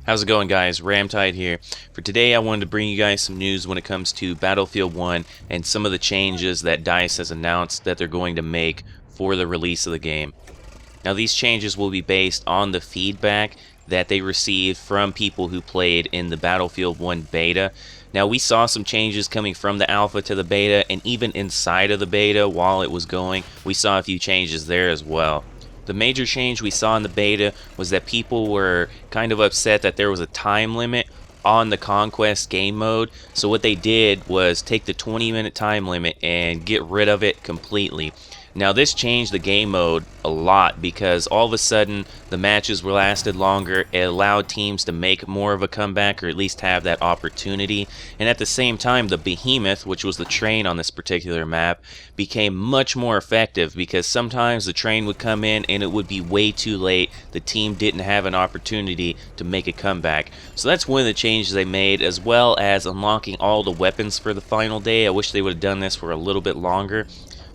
How's it going, guys? Ramtide here. For today I wanted to bring you guys some news when it comes to Battlefield 1 and some of the changes that DICE has announced that they're going to make for the release of the game. Now these changes will be based on the feedback that they received from people who played in the Battlefield 1 beta. Now we saw some changes coming from the alpha to the beta, and even inside of the beta while it was going, we saw a few changes there as well. The major change we saw in the beta was that people were kind of upset that there was a time limit on the Conquest game mode. So what they did was take the 20-minute time limit and get rid of it completely. Now this changed the game mode a lot because all of a sudden the matches were lasted longer. It allowed teams to make more of a comeback, or at least have that opportunity. And at the same time, the behemoth, which was the train on this particular map, became much more effective because sometimes the train would come in and it would be way too late. The team didn't have an opportunity to make a comeback. So that's one of the changes they made, as well as unlocking all the weapons for the final day. I wish they would have done this for a little bit longer.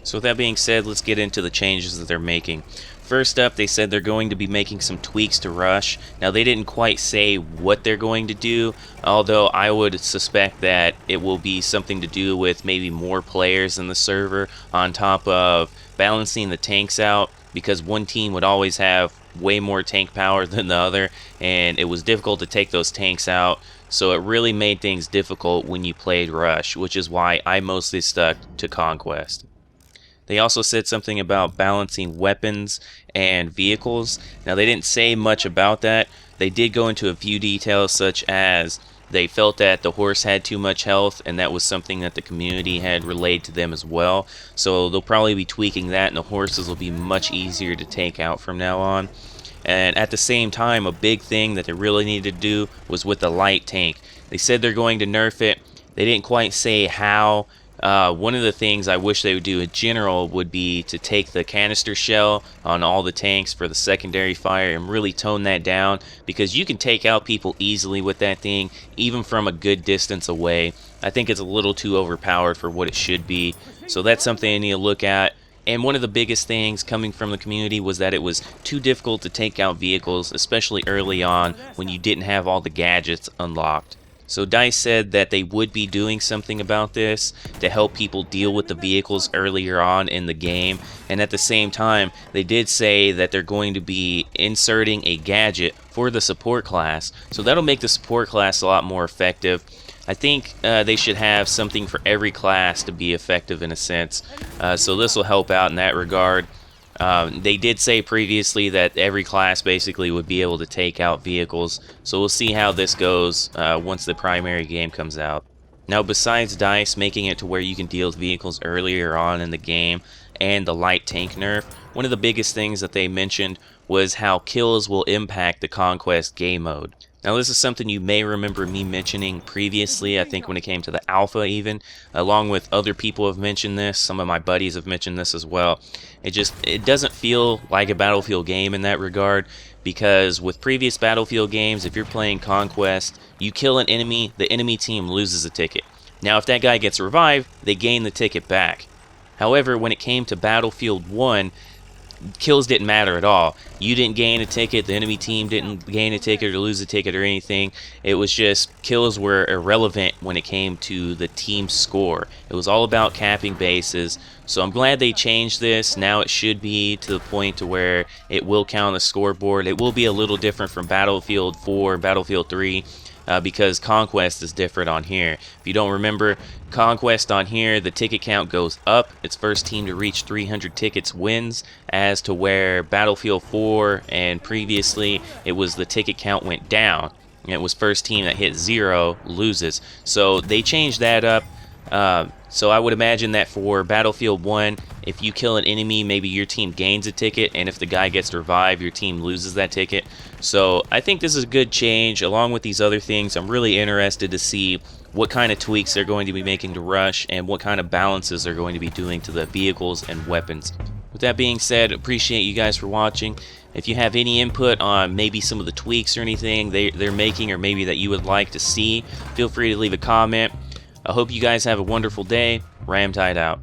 So with that being said, let's get into the changes that they're making. First up, they said they're going to be making some tweaks to Rush. Now they didn't quite say what they're going to do, although I would suspect that it will be something to do with maybe more players in the server, on top of balancing the tanks out, because one team would always have way more tank power than the other, and it was difficult to take those tanks out. So it really made things difficult when you played Rush, which is why I mostly stuck to Conquest. They also said something about balancing weapons and vehicles. Now they didn't say much about that. They did go into a few details, such as they felt that the horse had too much health, and that was something that the community had relayed to them as well. So they'll probably be tweaking that, and the horses will be much easier to take out from now on. And at the same time, a big thing that they really needed to do was with the light tank. They said they're going to nerf it. They didn't quite say how. One of the things I wish they would do in general would be to take the canister shell on all the tanks for the secondary fire and really tone that down, because you can take out people easily with that thing, even from a good distance away. I think it's a little too overpowered for what it should be, so that's something I need to look at. And one of the biggest things coming from the community was that it was too difficult to take out vehicles, especially early on when you didn't have all the gadgets unlocked. So DICE said that they would be doing something about this to help people deal with the vehicles earlier on in the game, and at the same time they did say that they're going to be inserting a gadget for the support class, so that'll make the support class a lot more effective. I think they should have something for every class to be effective in a sense, so this will help out in that regard. They did say previously that every class basically would be able to take out vehicles, so we'll see how this goes once the primary game comes out. Now, besides DICE making it to where you can deal with vehicles earlier on in the game and the light tank nerf, one of the biggest things that they mentioned was how kills will impact the Conquest game mode. Now this is something you may remember me mentioning previously, I think when it came to the alpha even, along with other people have mentioned this, some of my buddies have mentioned this as well. It doesn't feel like a Battlefield game in that regard, because with previous Battlefield games, if you're playing Conquest, you kill an enemy, the enemy team loses a ticket. Now if that guy gets revived, they gain the ticket back. However, when it came to Battlefield 1, kills didn't matter at all. You didn't gain a ticket, the enemy team didn't gain a ticket or lose a ticket or anything. It was just kills were irrelevant when it came to the team score. It was all about capping bases. So I'm glad they changed this. Now it should be to the point to where it will count on the scoreboard. It will be a little different from Battlefield 4 and Battlefield 3. Because Conquest is different on here. If you don't remember, Conquest on here, the ticket count goes up. It's first team to reach 300 tickets wins, as to where Battlefield 4 and previously it was the ticket count went down. It was first team that hit 0 loses. So they changed that up. So I would imagine that for Battlefield 1, if you kill an enemy, maybe your team gains a ticket, and if the guy gets revived, your team loses that ticket. So I think this is a good change. Along with these other things, I'm really interested to see what kind of tweaks they're going to be making to Rush, and what kind of balances they're going to be doing to the vehicles and weapons. With that being said, appreciate you guys for watching. If you have any input on maybe some of the tweaks or anything they're making, or maybe that you would like to see, feel free to leave a comment. I hope you guys have a wonderful day. Ramtide out.